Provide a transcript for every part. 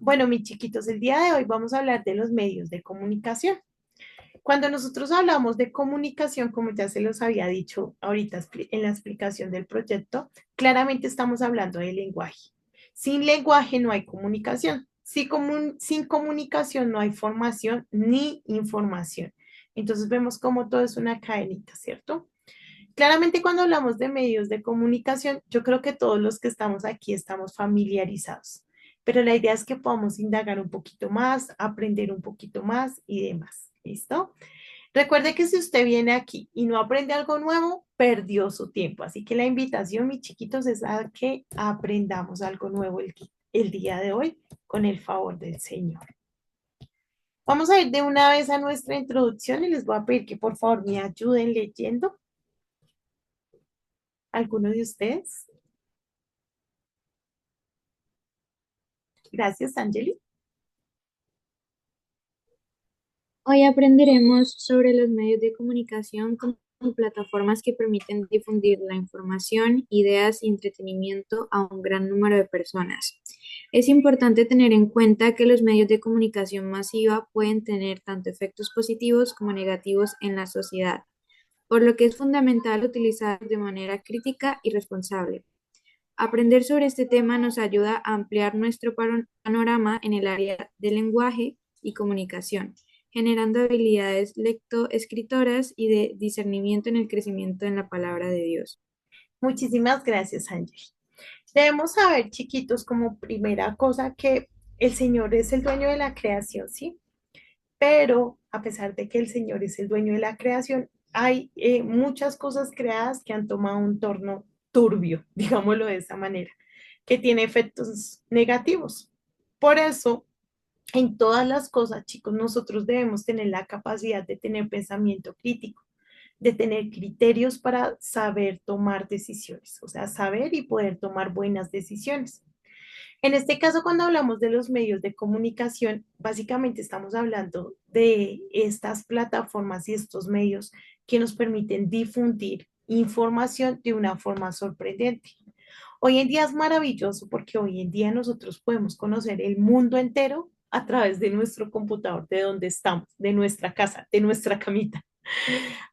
Bueno, mis chiquitos, el día de hoy vamos a hablar de los medios de comunicación. Cuando nosotros hablamos de comunicación, como ya se los había dicho ahorita en la explicación del proyecto, claramente estamos hablando de lenguaje. Sin lenguaje no hay comunicación. Sin comunicación no hay formación ni información. Entonces vemos cómo todo es una cadenita, ¿cierto? Claramente cuando hablamos de medios de comunicación, yo creo que todos los que estamos aquí estamos familiarizados, pero la idea es que podamos indagar un poquito más, aprender un poquito más y demás. ¿Listo? Recuerde que si usted viene aquí y no aprende algo nuevo, perdió su tiempo. Así que la invitación, mis chiquitos, es a que aprendamos algo nuevo el día de hoy con el favor del Señor. Vamos a ir de una vez a nuestra introducción y les voy a pedir que por favor me ayuden leyendo. ¿Alguno de ustedes? Gracias, Angeli. Hoy aprenderemos sobre los medios de comunicación como plataformas que permiten difundir la información, ideas y entretenimiento a un gran número de personas. Es importante tener en cuenta que los medios de comunicación masiva pueden tener tanto efectos positivos como negativos en la sociedad, por lo que es fundamental utilizarlos de manera crítica y responsable. Aprender sobre este tema nos ayuda a ampliar nuestro panorama en el área del lenguaje y comunicación, generando habilidades lectoescritoras y de discernimiento en el crecimiento en la palabra de Dios. Muchísimas gracias, Angeli. Debemos saber, chiquitos, como primera cosa, que el Señor es el dueño de la creación, ¿sí? Pero a pesar de que el Señor es el dueño de la creación, hay muchas cosas creadas que han tomado un torno turbio, digámoslo de esa manera, que tiene efectos negativos. Por eso, en todas las cosas, chicos, nosotros debemos tener la capacidad de tener pensamiento crítico, de tener criterios para saber tomar decisiones, o sea, saber y poder tomar buenas decisiones. En este caso, cuando hablamos de los medios de comunicación, básicamente estamos hablando de estas plataformas y estos medios que nos permiten difundir información de una forma sorprendente. Hoy en día es maravilloso porque hoy en día nosotros podemos conocer el mundo entero a través de nuestro computador, de donde estamos, de nuestra casa, de nuestra camita.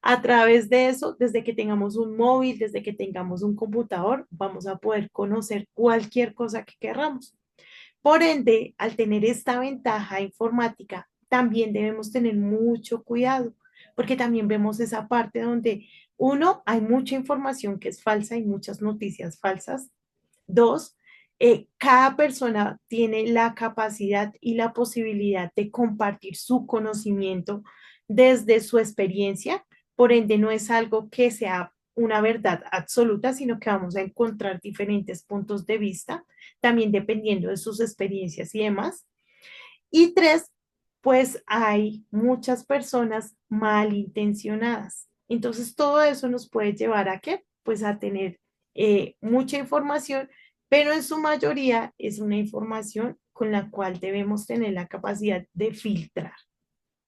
A través de eso, desde que tengamos un móvil, desde que tengamos un computador, vamos a poder conocer cualquier cosa que queramos. Por ende, al tener esta ventaja informática, también debemos tener mucho cuidado, porque también vemos esa parte donde, uno, hay mucha información que es falsa y muchas noticias falsas. Dos, cada persona tiene la capacidad y la posibilidad de compartir su conocimiento desde su experiencia, por ende no es algo que sea una verdad absoluta, sino que vamos a encontrar diferentes puntos de vista, también dependiendo de sus experiencias y demás. Y tres, pues hay muchas personas malintencionadas. Entonces, todo eso nos puede llevar a qué? Pues a tener mucha información, pero en su mayoría es una información con la cual debemos tener la capacidad de filtrar,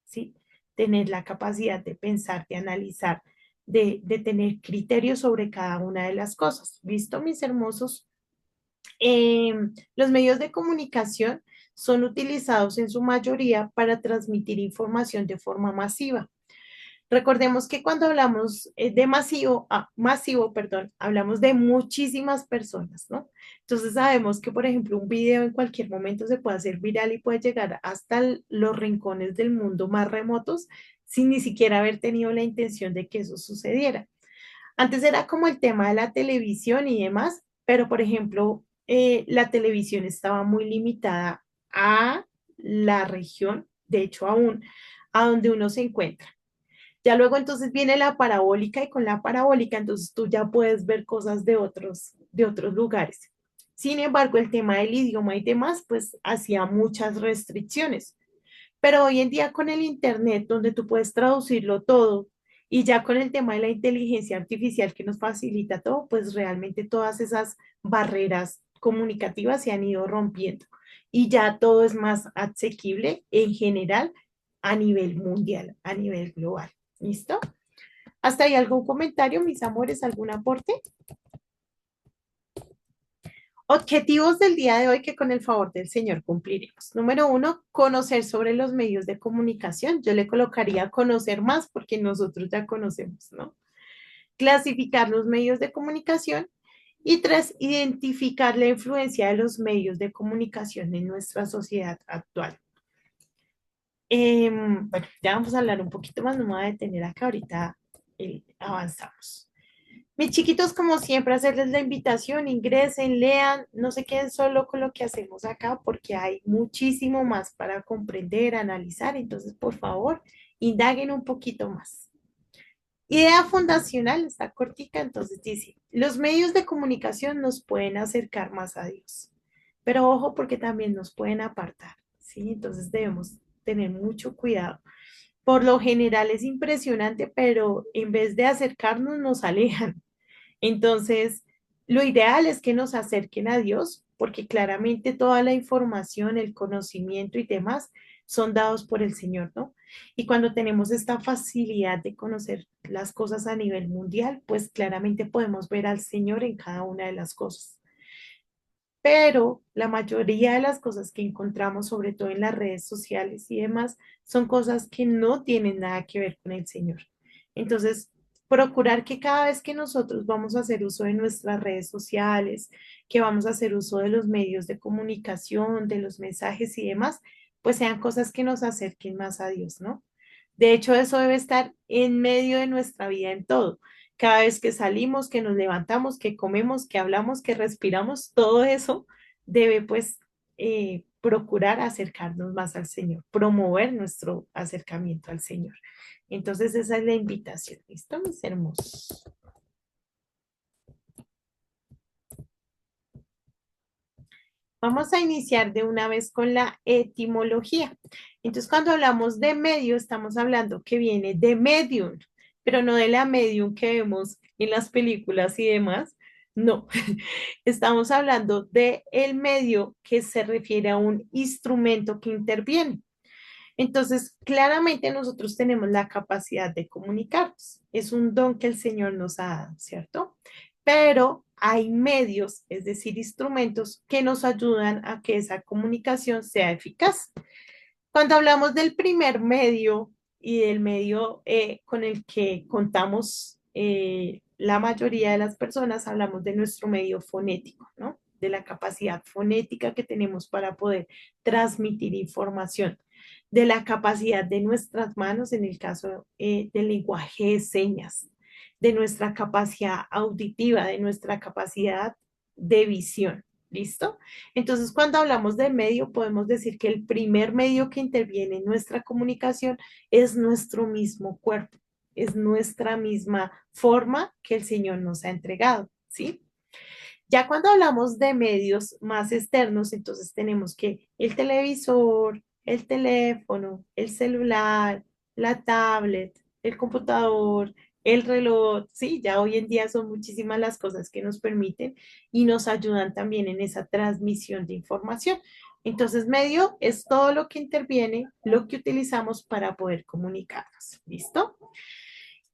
¿sí? Tener la capacidad de pensar, de analizar, de tener criterios sobre cada una de las cosas. ¿Listo, mis hermosos? Eh, los medios de comunicación son utilizados en su mayoría para transmitir información de forma masiva. Recordemos que cuando hablamos de masivo, perdón, hablamos de muchísimas personas, ¿no? Entonces sabemos que, por ejemplo, un video en cualquier momento se puede hacer viral y puede llegar hasta los rincones del mundo más remotos sin ni siquiera haber tenido la intención de que eso sucediera. Antes era como el tema de la televisión y demás, pero por ejemplo, la televisión estaba muy limitada a la región, de hecho aún, a donde uno se encuentra. Ya luego entonces viene la parabólica y con la parabólica entonces tú ya puedes ver cosas de otros lugares. Sin embargo, el tema del idioma y demás, pues hacía muchas restricciones. Pero hoy en día con el Internet, donde tú puedes traducirlo todo, y ya con el tema de la inteligencia artificial que nos facilita todo, pues realmente todas esas barreras comunicativas se han ido rompiendo y ya todo es más asequible en general a nivel mundial, a nivel global. ¿Listo? ¿Hasta ahí algún comentario, mis amores? ¿Algún aporte? Objetivos del día de hoy que con el favor del Señor cumpliremos. Número uno, conocer sobre los medios de comunicación. Yo le colocaría conocer más porque nosotros ya conocemos, ¿no? Clasificar los medios de comunicación. Y tres, identificar la influencia de los medios de comunicación en nuestra sociedad actual. Bueno, ya vamos a hablar un poquito más, no me voy a detener acá, ahorita avanzamos. Mis chiquitos, como siempre, hacerles la invitación, ingresen, lean, no se queden solo con lo que hacemos acá, porque hay muchísimo más para comprender, analizar, entonces, por favor, indaguen un poquito más. Idea fundacional, está cortica, entonces dice, los medios de comunicación nos pueden acercar más a Dios, pero ojo porque también nos pueden apartar, ¿sí? Entonces debemos tener mucho cuidado. Por lo general es impresionante, pero en vez de acercarnos, nos alejan. Entonces, lo ideal es que nos acerquen a Dios, porque claramente toda la información, el conocimiento y demás son dados por el Señor, ¿no? Y cuando tenemos esta facilidad de conocer las cosas a nivel mundial, pues claramente podemos ver al Señor en cada una de las cosas. Pero la mayoría de las cosas que encontramos, sobre todo en las redes sociales y demás, son cosas que no tienen nada que ver con el Señor. Entonces, procurar que cada vez que nosotros vamos a hacer uso de nuestras redes sociales, que vamos a hacer uso de los medios de comunicación, de los mensajes y demás, pues sean cosas que nos acerquen más a Dios, ¿no? De hecho, eso debe estar en medio de nuestra vida en todo. Cada vez que salimos, que nos levantamos, que comemos, que hablamos, que respiramos, todo eso debe pues procurar acercarnos más al Señor, promover nuestro acercamiento al Señor. Entonces esa es la invitación. ¿Listo, mis hermosos? Vamos a iniciar de una vez con la etimología. Entonces, cuando hablamos de medio, estamos hablando que viene de medium, pero no de la medium que vemos en las películas y demás. No, estamos hablando de el medio que se refiere a un instrumento que interviene. Entonces, claramente nosotros tenemos la capacidad de comunicarnos. Es un don que el Señor nos ha dado, ¿cierto? Pero hay medios, es decir, instrumentos que nos ayudan a que esa comunicación sea eficaz. Cuando hablamos del primer medio y del medio con el que contamos la mayoría de las personas, hablamos de nuestro medio fonético, ¿no? De la capacidad fonética que tenemos para poder transmitir información, de la capacidad de nuestras manos, en el caso del lenguaje de señas, de nuestra capacidad auditiva, de nuestra capacidad de visión. ¿Listo? Entonces, cuando hablamos de medio, podemos decir que el primer medio que interviene en nuestra comunicación es nuestro mismo cuerpo, es nuestra misma forma que el Señor nos ha entregado, ¿sí? Ya cuando hablamos de medios más externos, entonces tenemos que el televisor, el teléfono, el celular, la tablet, el computador, el reloj, sí, ya hoy en día son muchísimas las cosas que nos permiten y nos ayudan también en esa transmisión de información. Entonces, medio es todo lo que interviene, lo que utilizamos para poder comunicarnos. ¿Listo?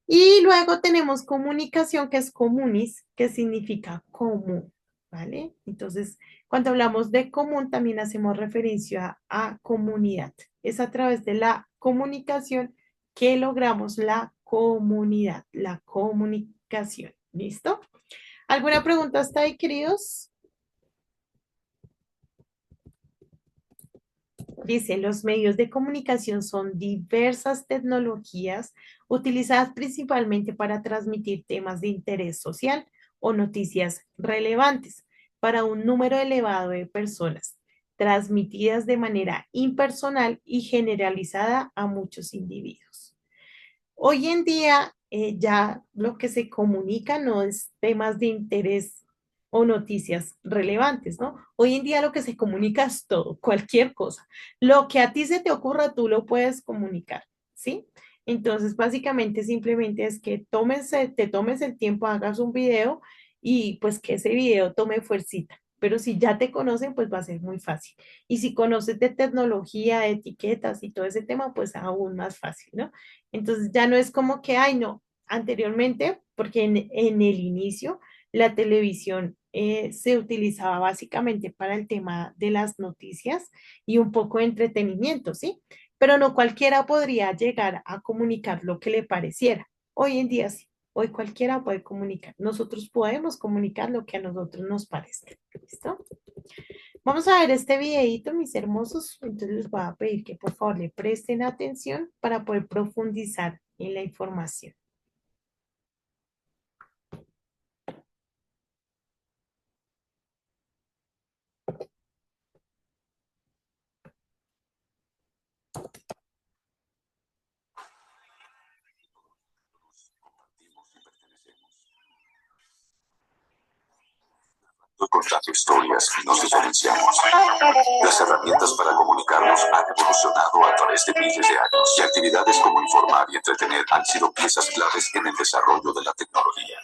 Y luego tenemos comunicación, que es comunis, que significa común, ¿vale? Entonces, cuando hablamos de común, también hacemos referencia a comunidad. Es a través de la comunicación que logramos la comunidad, la comunicación. ¿Listo? ¿Alguna pregunta hasta ahí, queridos? Dice, los medios de comunicación son diversas tecnologías utilizadas principalmente para transmitir temas de interés social o noticias relevantes para un número elevado de personas, transmitidas de manera impersonal y generalizada a muchos individuos. Hoy en día ya lo que se comunica no es temas de interés o noticias relevantes, ¿no? Hoy en día lo que se comunica es todo, cualquier cosa. Lo que a ti se te ocurra, tú lo puedes comunicar, ¿sí? Entonces, básicamente simplemente es que te tomes el tiempo, hagas un video y pues que ese video tome fuercita. Pero si ya te conocen, pues va a ser muy fácil. Y si conoces de tecnología, de etiquetas y todo ese tema, pues aún más fácil, ¿no? Entonces ya no es como que, ay, no, anteriormente, porque en el inicio la televisión se utilizaba básicamente para el tema de las noticias y un poco de entretenimiento, ¿sí? Pero no cualquiera podría llegar a comunicar lo que le pareciera. Hoy en día sí, hoy cualquiera puede comunicar. Nosotros podemos comunicar lo que a nosotros nos parezca. ¿Listo? Vamos a ver este videito, mis hermosos. Entonces les voy a pedir que por favor le presten atención para poder profundizar en la información. Contando historias y nos diferenciamos. Las herramientas para comunicarnos han evolucionado a través de miles de años y actividades como informar y entretener han sido piezas claves en el desarrollo de la tecnología.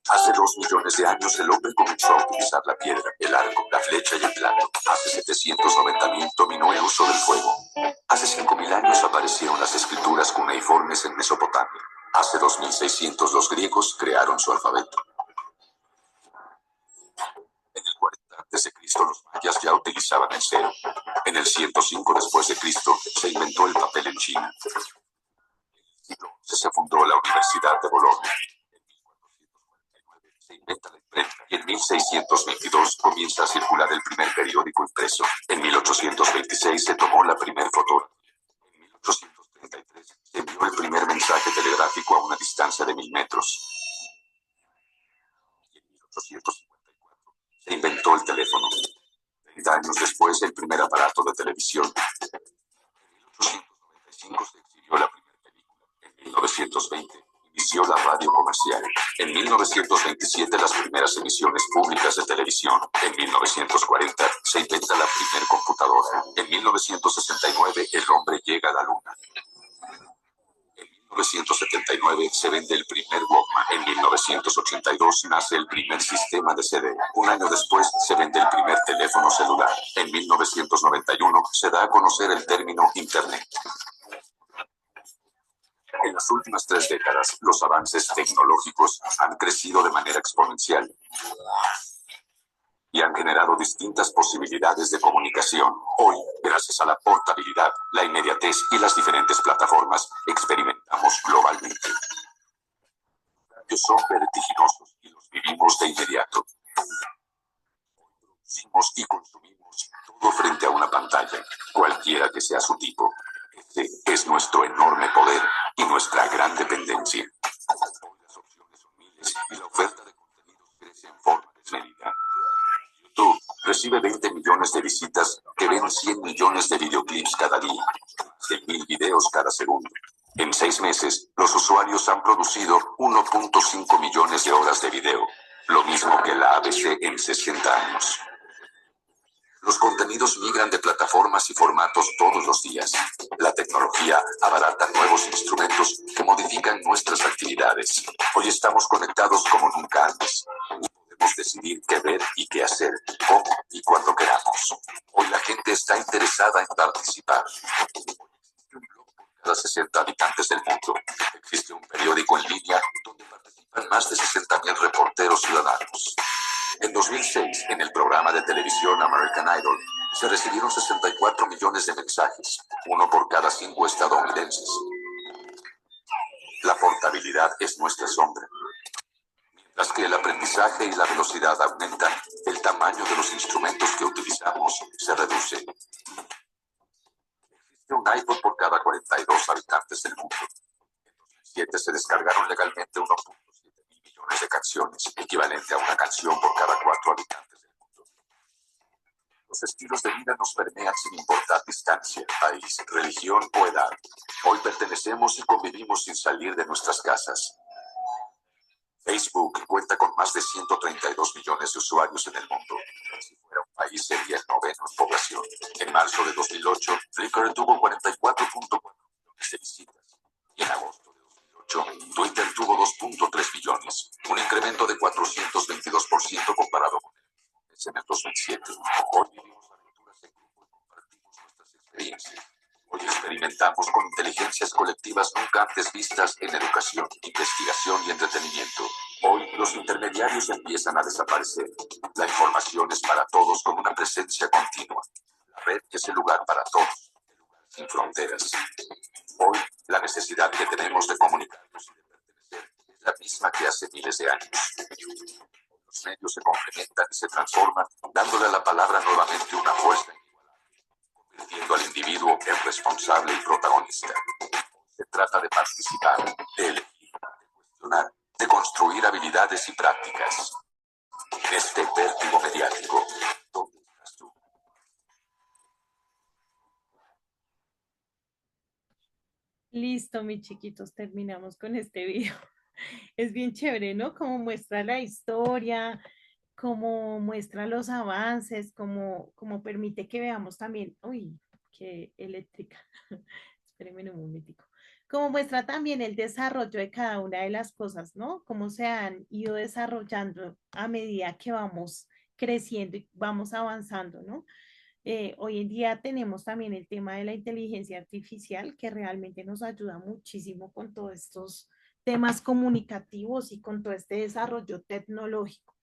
Hace 2 millones de años el hombre comenzó a utilizar la piedra, el arco, la flecha y el plato. Hace 790.000 dominó el uso del fuego. Hace 5.000 años aparecieron las escrituras cuneiformes en Mesopotamia. Hace 2.600 los griegos crearon su alfabeto. En el 40 a.C. los mayas ya utilizaban el cero. En el 105 después de Cristo se inventó el papel en China. En el siglo XI se fundó la Universidad de Bolonia. Se inventa la imprenta y en 1622 comienza a circular el primer periódico impreso. En 1826 se tomó la primer fotografía. En 1833 se envió el primer mensaje telegráfico a una distancia de 1.000 metros. Y en 1854 se inventó el teléfono. 30 años después, el primer aparato de televisión. En 1895 se exhibió la primera película. En 1920 inició la radio comercial. En 1927 las primeras emisiones públicas de televisión. En 1940 se inventa la primera computadora. En 1969 el hombre llega a la luna. En 1979 se vende el primer Walkman. En 1982 nace el primer sistema de CD. Un año después se vende el primer teléfono celular. En 1991 se da a conocer el término Internet. En las últimas 3 décadas, los avances tecnológicos han crecido de manera exponencial y han generado distintas posibilidades de comunicación. Hoy, gracias a la portabilidad, la inmediatez y las diferentes plataformas, experimentamos globalmente. Los cambios son vertiginosos y los vivimos de inmediato. Producimos y consumimos todo frente a una pantalla, cualquiera que sea su tipo. Este es nuestro enorme poder y nuestra gran dependencia. Hoy las opciones son miles y la oferta de contenidos crece en forma desmedida. YouTube recibe 20 millones de visitas que ven 100 millones de videoclips cada día, de 1.000 videos cada segundo. En 6 meses, los usuarios han producido 1.5 millones de horas de video, lo mismo que la ABC en 60 años. Los contenidos migran de plataformas y formatos todos los días. La tecnología abarata nuevos instrumentos que modifican nuestras actividades. Hoy estamos conectados como nunca antes. Podemos decidir qué ver y qué hacer, cómo y cuando queramos. Hoy la gente está interesada en participar. Existe un blog por cada 60 habitantes del mundo. Existe un periódico en línea donde participan más de 60.000 reporteros ciudadanos. En 2006, en el programa de televisión American Idol, se recibieron 64 millones de mensajes, uno por cada 5 estadounidenses. La portabilidad es nuestra sombra. Mientras que el aprendizaje y la velocidad aumentan, el tamaño de los instrumentos que utilizamos se reduce. Existe un iPod por cada 42 habitantes del mundo. En 2007 se descargaron legalmente 1.7 mil millones de canciones, equivalente a una canción por cada 4 habitantes del mundo. Los estilos de vida nos permean sin importar distancia, país, religión o edad. Hoy pertenecemos y convivimos sin salir de nuestras casas. Facebook cuenta con más de 132 millones de usuarios en el mundo. Si fuera un país, sería el noveno en población. En marzo de 2008, Flickr tuvo 44.4 millones de visitas. Y en agosto de 2008, Twitter tuvo 2.3 billones, un incremento de 422% comparado con el mes en el 2007. Hoy vivimos aventuras en grupo y compartimos nuestras experiencias. Hoy experimentamos con inteligencias colectivas nunca antes vistas en educación, investigación y entretenimiento. Hoy los intermediarios empiezan a desaparecer. La información es para todos con una presencia continua. La red es el lugar para todos, el lugar sin fronteras. Hoy la necesidad que tenemos de comunicarnos y de pertenecer es la misma que hace miles de años. Los medios se complementan y se transforman, dándole a la palabra nuevamente una fuerza inigualable, convirtiendo al individuo en responsable y protagonista. Se trata de participar, de elegir, de cuestionar, de construir habilidades y prácticas. En este vértigo mediático, ¿dónde estás tú? Listo, mis chiquitos, terminamos con este video. Es bien chévere, ¿no? Como muestra la historia, como muestra los avances, como permite que veamos también, uy, qué eléctrica. Espérenme un momentico. Como muestra también el desarrollo de cada una de las cosas, ¿no? Cómo se han ido desarrollando a medida que vamos creciendo y vamos avanzando, ¿no? Hoy en día tenemos también el tema de la inteligencia artificial que realmente nos ayuda muchísimo con todos estos temas comunicativos y con todo este desarrollo tecnológico.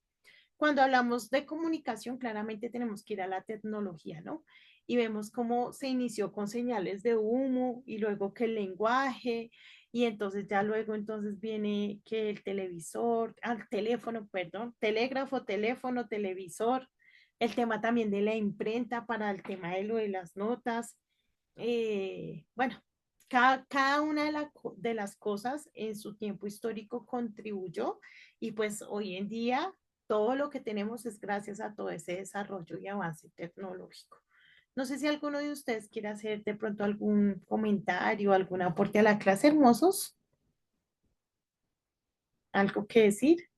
Cuando hablamos de comunicación, claramente tenemos que ir a la tecnología, ¿no? Y vemos cómo se inició con señales de humo y luego que el lenguaje, y entonces ya luego entonces viene que el televisor, al teléfono, perdón, telégrafo, teléfono, televisor, el tema también de la imprenta para el tema de lo de las notas. Bueno, cada una de las cosas en su tiempo histórico contribuyó y pues hoy en día todo lo que tenemos es gracias a todo ese desarrollo y avance tecnológico. No sé si alguno de ustedes quiere hacer de pronto algún comentario, algún aporte a la clase, hermosos. ¿Algo que decir?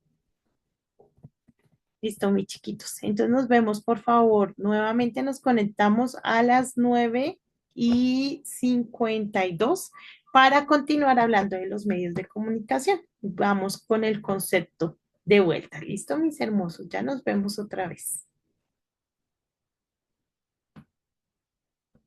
Listo, mis chiquitos. Entonces nos vemos, por favor. Nuevamente nos conectamos a las 9:52 para continuar hablando de los medios de comunicación. Vamos con el concepto de vuelta. ¿Listo, mis hermosos? Ya nos vemos otra vez.